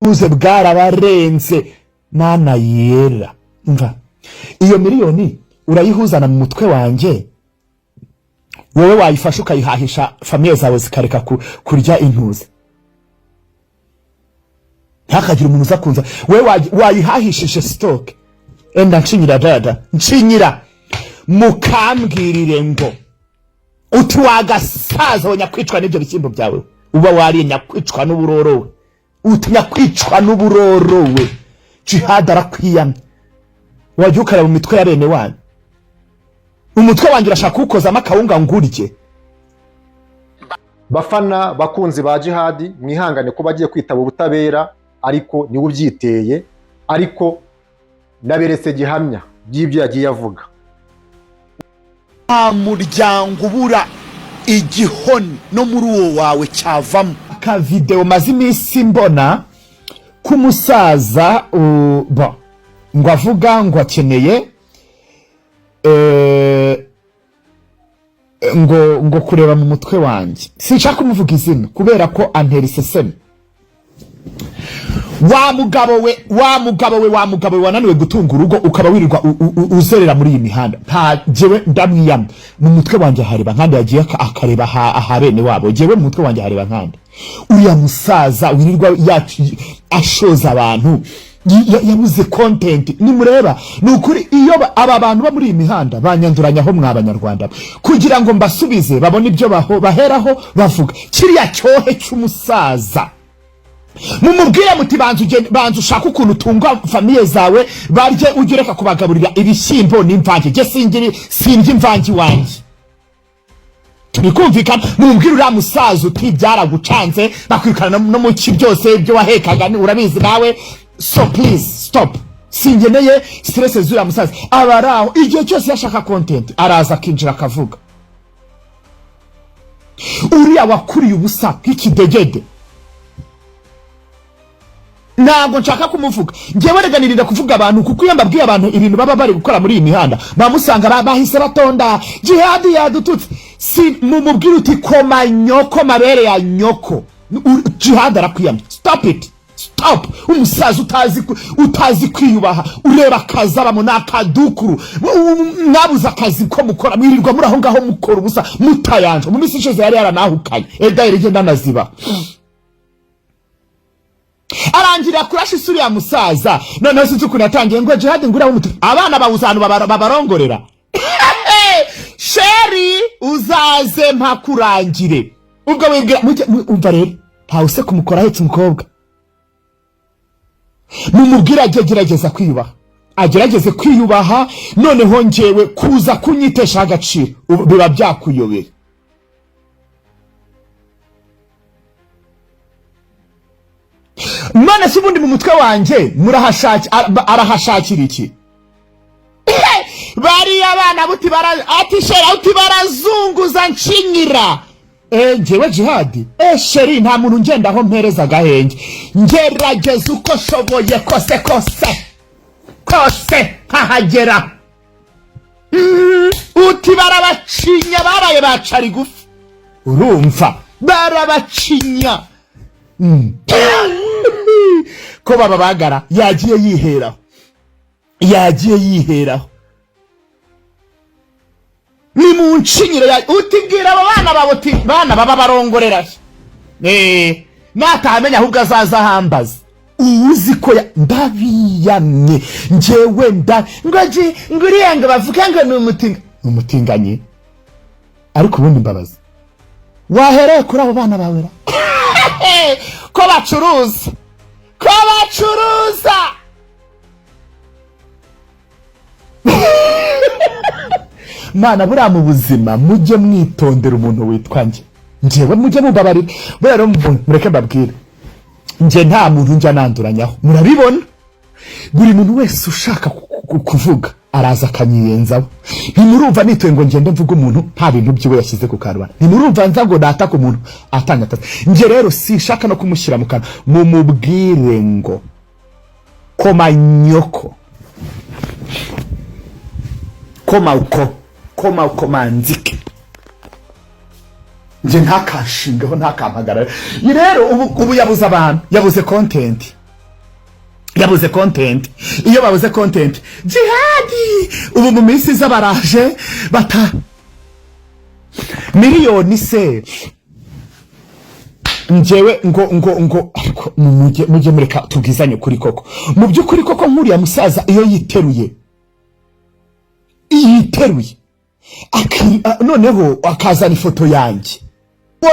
uze bwarabarenze mana yera. Umva iyo miliyoni urayihuzana mu mutwe wanje, wowe wayifasha ukayihahisha famiye zawe zikareka kurya intuza. Ntakagira umuntu uzakunza wewe wayihahishije stock. Enda nshinyira dada, nshinyira mukambwirire ngo uti wagasaza nyakwicwa n'ibyo bishyimbo byawe, uba wariye nyakwicwa n'uburorowe, uti nyakwicwa n'uburorowe. Jihad arakwiyamye, wajya ukareba mu mitwe ya bene wanyu. Umutwe wanjye urashaka ukozamo akawunga ngurye. Bafana bakunzi ba Jihad, mwihangane ko bagiye kwitaba ubutabera, ariko ni ubyiteye, ariko naberetse gihamya by'ibyo yagiye avuga. Muryango ubura igihoni no muri uwo wawe cyavamo. Ka video maze iminsi mbona kumusaza ngo avuga ngo akeneye ngo kureba mu mutwe wanjye. Sinshaka kumuvuga izina kubera ko antera iseseme. Wa mugabo we wananiwe gutunga urugo ukaba wirirwa uzerera muri iyi mihanda. Nta jewe ndamwiyama mu mutwe wanjye hareba nkandi yagiye akareba ahabene wabo. Jewe mu mutwe wanjye hareba nkandi. Uriya musaza wirirwa ashoza abantu yabuze content. Ni mureba nukuri iyo aba bantu ba muri iyi mihanda banyanduranyaho mw'abanyarwanda kugira ngo mbasubize babone ibyo baheraho bavuga. Kiriya cyohe cy'umusaza mumubwira muti banzu ushaka ukuntu utunga famiye zawe barye ugireka kubagaburira ibishyimbo n'imvange. Je sinjye imvange wanjye. Tubikumvikana mumubwira uriya musaza uti byaragucanze bakwirukana no mu ki byose ibyo wahekaga urabizi nawe. So please stop. Singeneye stress z'uriya musaza. Abaraho igihe cyose yashaka content araza akinjira akavuga. Uriya wakuriye ubusa nk'ikidegede. Ntabwo nshaka kumuvuga. Ngewe reganirira kuvuga abantu kuko iyo mbabwiye abantu ibintu baba bari gukora muri iyi mihanda bamusanga bahise batonda. Jihad yadututse. Si mumubwira uti koma nyoko mabere ya nyoko. Jihad arakwiyamye. Stop it. Stop. Umusaza utazi kwiyubaha ureba akazi abamo n'akadukuru mwabuze akazi ko mukora mwirirwa muri aho ngaho mukora ubusa mutayanje. Mu minsi ishize yari yaranahukanye irigenda naziba. Arangira kurasha isuri ya musaza none sinzi ukuntu yatangiye ngo Jihad ngura umutu abana bawuzanu babarongorera. Sheri uzaze mpakurangire ubwo wibwira umva rero ntawuse kumukora hetse umukobwa. Mumubwira agerageza kwiyubaha, agerageze kwiyubaha. Noneho ngewe kuza kunyitesha agaciro biba byakuyobeye. None si ubundi mu mutwe wanjye arahashakira iki? Bari abana buti atishera uti barazunguza nshinyira. Ngewe Jihad sheri nta muntu ngenda aho mpereza gahenge. Ngerageza uko shoboye kose nkahagera. Uti barabacinya baraye bacari gufi. Urumva barabacinya. Ko baba bagara yagiye yiheraho. Ni mu nshinyiro utibwira abo bana baboti bana baba barongorera. Natamenya ahubwo azaza hambaza. Uzi ko ndabiyamye njewe ngoji nguriyenga bavuga ngo ni umutinganye. Ariko ubundi mbabaza wahereye kuri abo bana bawera ko bacuruza Mana buriya mu buzima mujye mwitondera umuntu witwa njewe mujye mubabarira. Buriya mureke mbabwire nje nta muntu njya nanduranyaho. Murabibona buri muntu wese ushaka kuvuga araza akanyiyenzaho. Ntimurumva nitoye ngo ngende mvuga umuntu nta bintu byiwe yashyize ku karubanda. Ntimurumva nza ngo nataka umuntu atanyataza. Nje rero sinshaka no kumushyira mu kanwa. Mumubwire ngo koma nyoko koma uko manzike. Nje ntakashingaho ntakampagarara. Rero ubu yabuze abantu, yabuze content. yabuze content. Iyo babuze content, jihadi ubu mu minsi z'abaraje bata miliyoni se. Njewe ngo ariko mujye mureka tubwizanye kuri koko. Mu by'ukuri koko nkuriya musaza iyo yiteruye noneho akazana ifoto yanjye,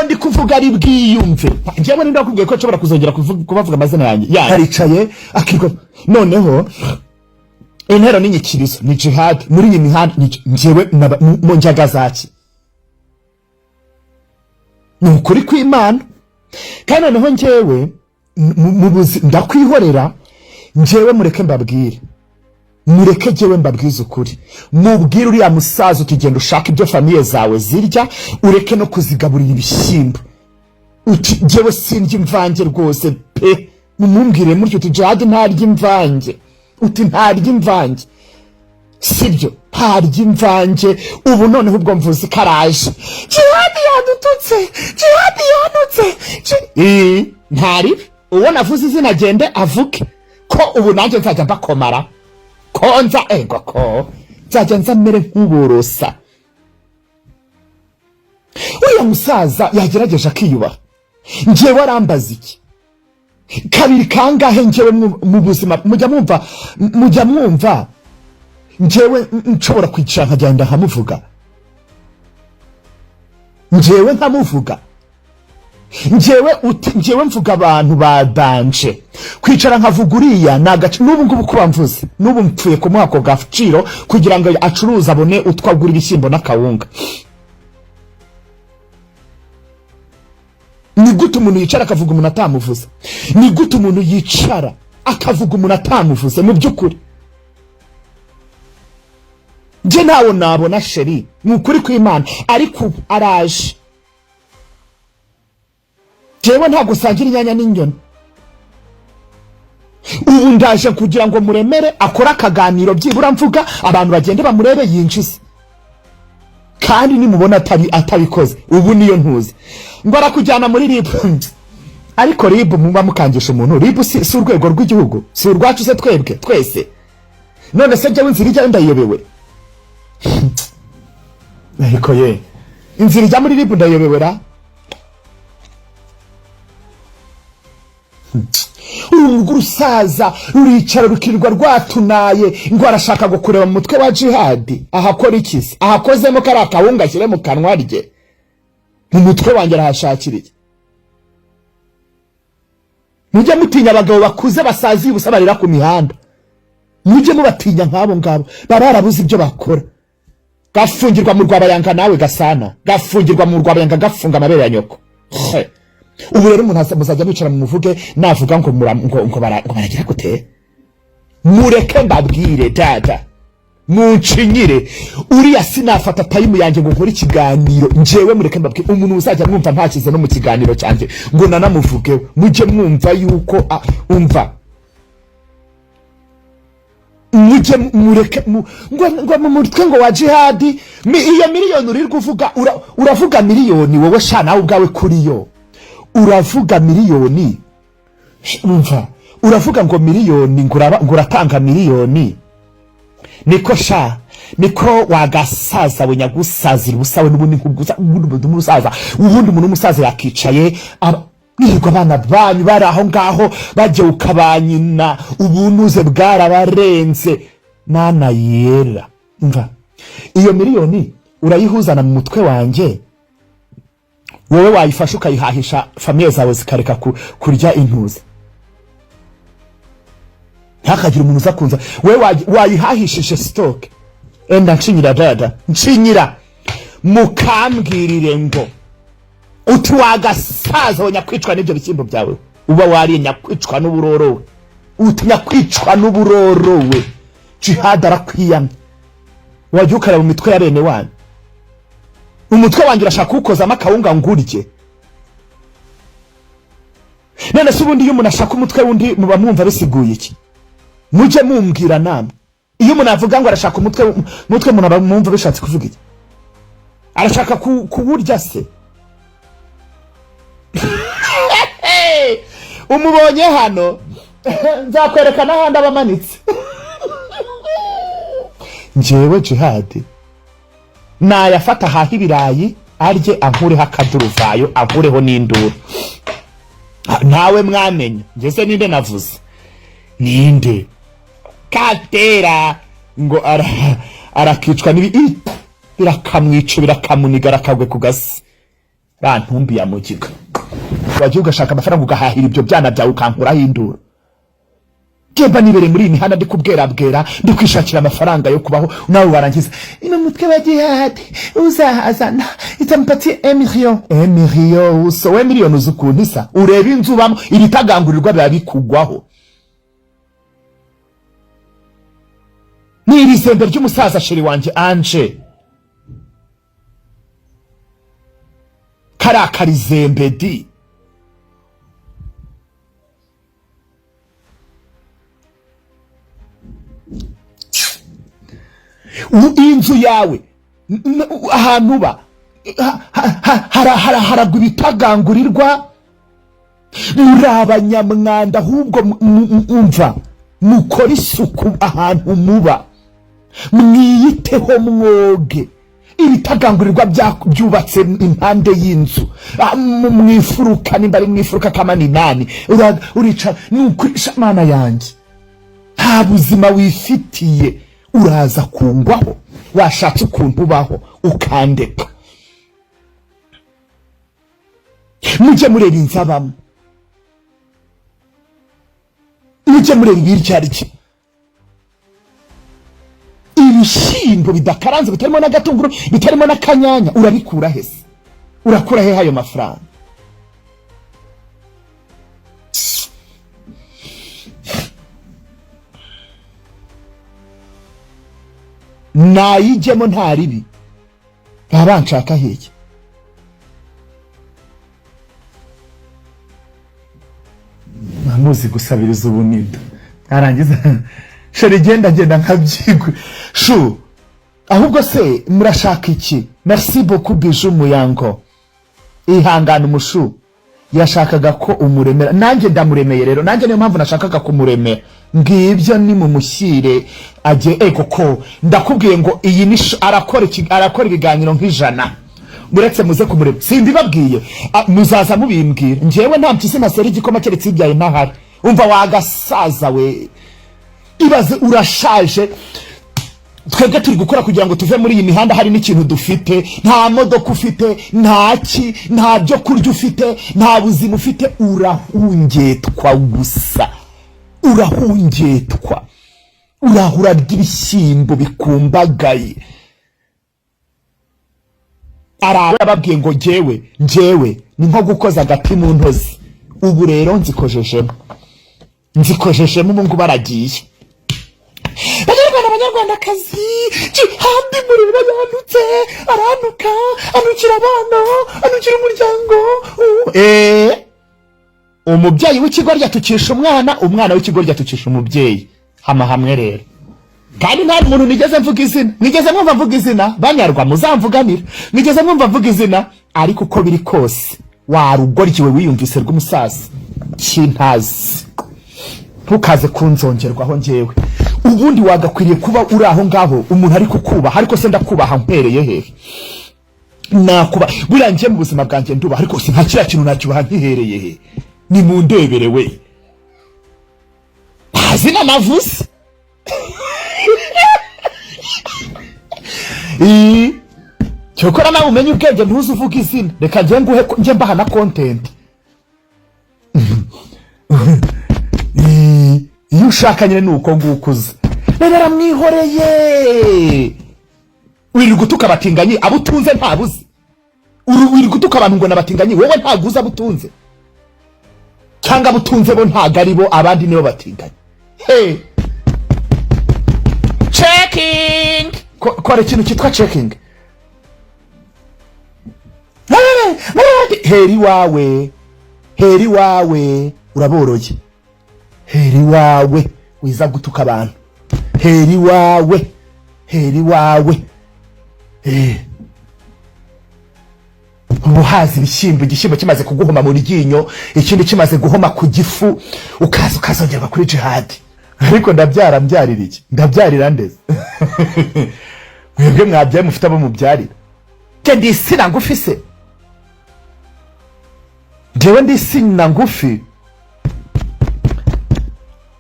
ndi kuvuga ari bwiyumve. Njewe nenda kubwiye ko nshobora kuzongera kubavuga amazina yanjye yaricaye akirwa. Noneho intero n'inyikirizo ni jihad muri iyi mihanda. Njewe mu njyaga zaki ni ukuri kw'Imana. Kandi noneho njewe ndakwihorera. Njewe mureke mbabwire, mureke jewe mbabwize ukuri. Mubwire uriya musaza utugenda ushaka ibyo famiye zawe zirya, ureke no kuzigaburira ibishyimbo. Uti jewe sindya imvange rwose pe. Mumumbwire mutyo uti jihad ntarya imvange. Uti ntarya imvange, sibyo? Ntarya imvange. Ubu noneho ubwo mvuze karaje jihad yadututse, jihad yanutse. Ntari uwo navuze izina agende avuke ko ubu nanjye nzajya mbakomara ko nza ego ko nzajya nza mere nk'uborosa. Uyu musaza yagerageje akiyubaha. Njewe arambaza iki kabiri kangahe? Njewe mu buzima mujya mwumva njewe nshobora kwicara nkagenda nkamuvuga? Njewe nkamuvuga? Njewe mvuga abantu badanje kwicara nkavuga uriya nagace. N'ubu ngubu kuba mvuze, n'ubu mpfuye kumuha ako gaciro kugira ngo acuruza abone utwagura ibishyimbo n'akawunga. Ni gute umuntu yicara akavuga umuntu atamuvuze? Ni gute umuntu yicara akavuga umuntu atamuvuze? Mu by'ukuri nje nawo nabona sheri ni ukuri kw'Imana. Ariko araje jewe nta gusangira inyanya n'inyoni. Ubu ndaje kugira ngo muremere akora akaganiro byibura mvuga abantu bagende bamurebe yinjize. Kandi nimubona atabikoze ubu niyo ntuzi ngo arakujyana muri RIB. Ariko RIB muba mukangisha umuntu. RIB si urwego rw'igihugu, si urwacu se twebwe twese. None se jewe inzira ijya ndayobewe. Ariko ye inzira ijya muri RIB ndayobewera. Urugo rusaza ruricara rukirirwa rwatunaye ngo arashaka gukureba mu mutwe wa jihad. Ahakora iki? Ahakozemo kari akawunga ashyire mu kanwa rye. Mu mutwe wanjye arahashakira iki? Mujye mutinya abagabo bakuze basaziye ubusabarira ku mihanda. Mujye mubatinya nk'abo ngabo bararabuze ibyo bakora. Gafungirwa mu Rwabayanga nawe Gasana, gafungirwa mu Rwabayanga gafunga amabere ya nyoko. Ubu rero umuntu muzajya mwicara mu muvuge navuga ngo baragira gute? Mureke mbabwire dada, muncinyire uriya sinafata time yanjye ngo nkore ikiganiro. Njewe mureke mbabwire umuntu uzajya mwumva ntakize no mu kiganiro cyanjye ngo nanamuvugeho. Mujye mwumva yuko umva mujye mureke ngo mu mutwe ngo wa jihad iyo miliyoni uri kuvuga uravuga miliyoni wowe sha nawe ubwawe kuri yo uravuga miliyoni. Umva uravuga ngo miliyoni nguratanga miliyoni. Niko sha niko wagasaza we nyagusazira ubusawe n'ubundi nk'ubguza ubundi musaza. Ubundi umuntu musaza yakicaye nirwa abana banyu bari aho ngaho bajye ukabanyina ubunuze bwarabarenze mana yera. Umva iyo miliyoni urayihuzana mu mutwe wanjye, wowe wayifasha ukayihahisha famiye zawe zikareka kurya intuza. Ntakagira umuntu uzakunza wewe wayihahishije stock. Enda nshinyira dada, nshinyira mukambwirire ngo uti wagasaza wanyakwicwa n'ibyo bishyimbo byawe. Uba wari nyakwicwa n'uburorowe, uti nyakwicwa n'uburorowe. Jihad arakwiyamye wajya ukareba mu mitwe ya bene wanyu. Umutwe wanjye urashaka kukozamo akawunga ngurye. None se ubundi iyo umuntu ashaka umutwe wundi muba mwumva bisiguye iki? Mujye mumbwira namwe. Iyo umuntu avuga ngo arashaka umutwe umuntu aba mwumva bishatse kuvuga iki? Arashaka kuburya se? Umubonye hano nzakwereka n'ahandi abamanitse. Njyewe Jihad nayafata hahi ibirayi arye ankureho akaduruvayo ankureho n'induru. Nawe mwamenya ngeze ninde navuze ninde Katera ngo arakicwa nibi birakamwica birakamuniga arakagwe ku gasi bantumbi ya mugiga wagiye ugashaka amafaranga ugahahira ibyo byana byawe ukankuraho induru. Gemba nibere muri imihanda ndi kubwera ndi kwishakira amafaranga yo kubaho nawe warangiza ino mutwe wa Jihad uzahazana itampati 1 million uso we miliyoni uzukuntisa ureba inzu bamo ibitagangurirwa babikugwaho. Ni irizembe ry'umusaza sheri wanje Anje karakarizembe di inzu yawe ahantu ba haragwa ibitagangurirwa muri abanyamwanda ahubwo umva mukora isuku ahantu muba mwiyiteho mwoge ibitagangurirwa byubatse impande y'inzu mwifuruka nimba ari mwifuruka kama ni nani urica nukwisha mana yanjye nta buzima wifitiye uraza kungwaho washatse ukuntu ubaho ukandeka. Mujye mureba inzabamo mujye mureba ibirya ibishyimbo bidakaranze bitarimo n'agatunguru bitarimo n'akanyanya urabikura hese urakura he hayo mafaranga? Nayijyemo nta ribi baba nshaka heke namuzi gusabiriza ubunido arangiza sheri genda nkabyigwe shu ahubwo se murashaka iki? Merci beaucoup Bijou Muyango ihangana umushu yashakaga ko umuremera nanjye ndamuremeye rero nanjye niyo mpamvu nashakaga kumuremera ngibyo ni mu mushyire aje koko ndakubwiye ngo iyi ni arakora ibiganiro nk'ijana muretse muze kumureba simbibabwiye muzaza mubimbwira njyewe nta mpyisi nasera igikoma keretse ibyaye ntahari. Umva wagasaza we ibaze urashaje twebwe turi gukora kugira ngo tuve muri iyi mihanda hari n'ikintu dufite nta modoka ufite nta byo kurya ufite nta buzima ufite urahungetwa gusa urahungetwa urahura ry'ibishyimbo bikumbagaye. Arababwiye ngo njyewe ni nko gukoza agati mu ntozi ubu rero nzikojejemo ubu ngo baragiye. Abanyarwandakazi Jihad muriro yanutse aranuka anukira abana anukira umuryango. Umubyeyi w'ikigoryi atukisha umwana w'ikigoryi atukisha umubyeyi hamwe rero kandi nta muntu nigeze mvuga izina nigeze mwumva mvuga izina banyarwa muzamvuganira nigeze mwumva mvuga izina ariko uko biri kose warugoryiwe wiyumvise rw'umusaza kintazi ntukaze kunzongerwaho njyewe ubundi wagakwiriye kuba uri aho ngaho umuntu ari kukubaha ariko se ndakubaha mpereye hehe nakuba burangiye mu buzima bwanjye nduba ariko se nta kiriya kintu nacyubaha nkihereye he ni mu ndebere we hazina navuze cyokora nawe umenye ubwenge ntuzi uvuga izina reka njye mbaha na content. Iyo ushaka nyine nuko ngukuza rero mwihoreye wirirwa gutuka abatinganyi abo utunze ntabuzi wirirwa gutuka abantu ngo nabatinganyi wowe ntaguza abutunze cyangwa abutunze bo ntago ari bo abandi nibo batinganyi. Checking kora ikintu cyitwa checking. Heri wawe uraboroye heri wawe wiza gutuka abantu heri wawe ubuhazi ibishyimbo, igishyimbo kimaze kuguhoma mu ryinyo, ikindi kimaze guhoma ku gifu, ukazongerwa kuri jihadi. Ariko ndabyara mbyarira iki? Ndabyarira ndeze. Mwebwe mwabyaye mufite abo mubyarira. Ke ndi sina ngufi se? Jewe ndi sina ngufi.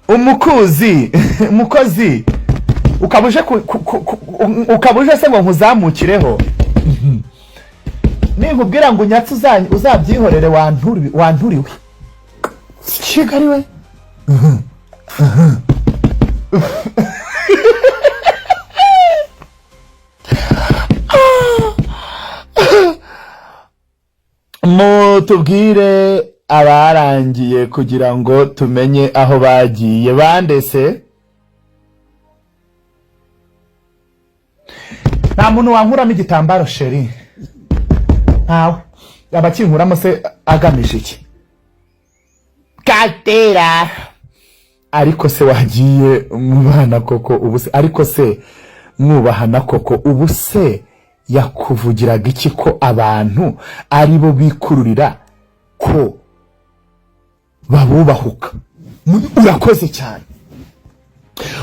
Umukozi ukabuje se ngo nkuzamukireho. Ninkubwira ngo unyatse uzabyihorere wanturiwe. Kigali we. Mutubwire abarangiye kugira ngo tumenye aho bagiye bandese. Nta muntu wankuramo igitambaro sheri. Ntawe. Abakinkuramo se agamije iki? Gatera. Ariko se wagiye mubana koko ubuse, ariko se mwubahana koko ubuse yakuvugiraga iki ko abantu ari bo bikururira ko babubahuka? Urakoze cyane.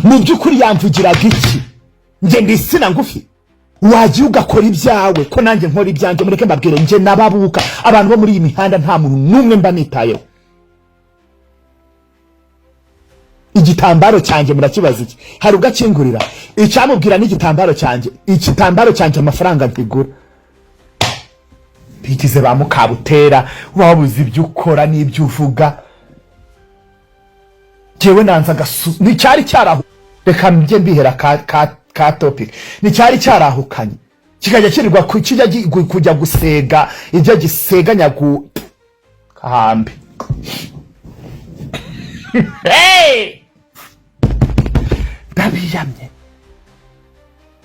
Mu by'ukuri yamvugiraga iki? Nge ndi sina ngufi. Wagiye ugakora ibyawe ko nanjye nkora ibyanjye. Mureke mbabwire nge nababuka. Abantu bo muri iyi mihanda nta muntu numwe mba nitayeho. Igitambaro cyanjye murakibaza iki? Hari ugakingurira icyamubwira n'igitambaro cyanjye. Igitambaro cyanjye amafaranga ntigura. Bigize ba Mukabutera wabuze ibyo ukora n'ibyo uvuga. Jewe nanza ni cyari cyarahu. Reka mbye mbihera ka topic. Ni cyari cyarahukanye. Kikajya kirirwa kujya gusega ibyo giseganya kahambe. Hey! Ndabiyamye.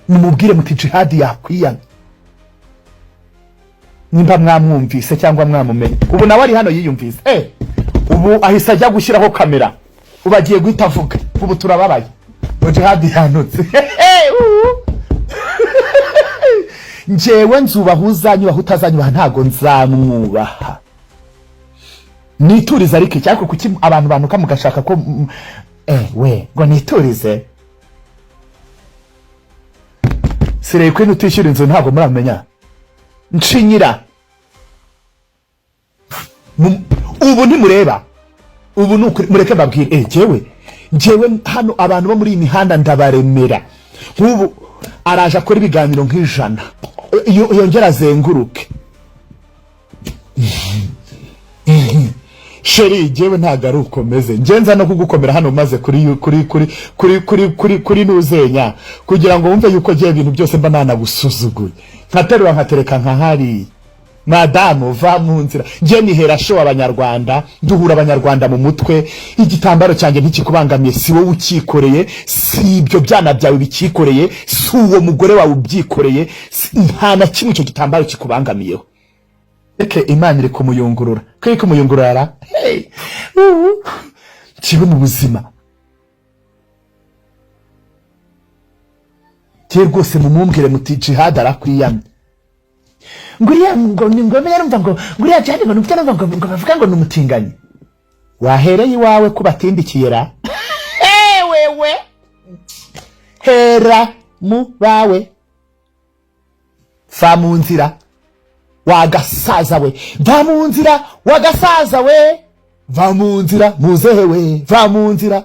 Nimubwire muti jihadi yakwiyamye. Nimba mwamwumvise cyangwa mwamumenye. Ubu nawe ari hano yiyumvise. Ubu ahise ajya gushyiraho kamera. Ubu agiye guhita avuga. Ubu turababaye. Jihadi yanutse. Njewe nzubahuza nyubaha utazanyubaha ntago nzamwubaha. Niturize ariko cyako kuki abantu banuka mugashaka ko we ngo niturize. Sireye kwe nutishyura inzu ntago muramenya. Nshinyira. Ubu ntimureba. Ubu mureke babwire jewe hano abantu bo muri iyi mihanda ndabaremera. Nk'ubu araje akora ibiganiro nk'ijana. Yongera azenguruke. Sheri jewe ntago ari ukomeze. Ngenza no kugukomera hano maze kuri nuzenya kugira ngo wumve yuko giye ibintu byose mba nanagusuzuguye. Nkaterura nkatereka nka hari. Madamu va mu nzira. Nje nihera show abanyarwanda, duhura abanyarwanda mu mutwe. Igitambaro cyanjye ntikikubangamiye, si wowe ukikoreye, si ibyo byana byawe bikikoreye, si uwo mugore wawe ubyikoreye, nta na kimwe icyo gitambaro kikubangamiyeho. Eke Imana iri kumuyungurura. Kuri kumuyungurura. Kibe mu buzima. Kiye rwose mumumbwire muti jihad arakwiyamye. Nguriya ngo ningomera numva ngo nguriya cyane ngo numva ngo bavuga ngo numutinganye. Wahereye iwawe kubatindikiyera. Wewe. Hera mu bawe. Fa mu nzira. Wagasaza we. Va mu nzira wagasaza we. Va mu nzira muzehe we. Va mu nzira.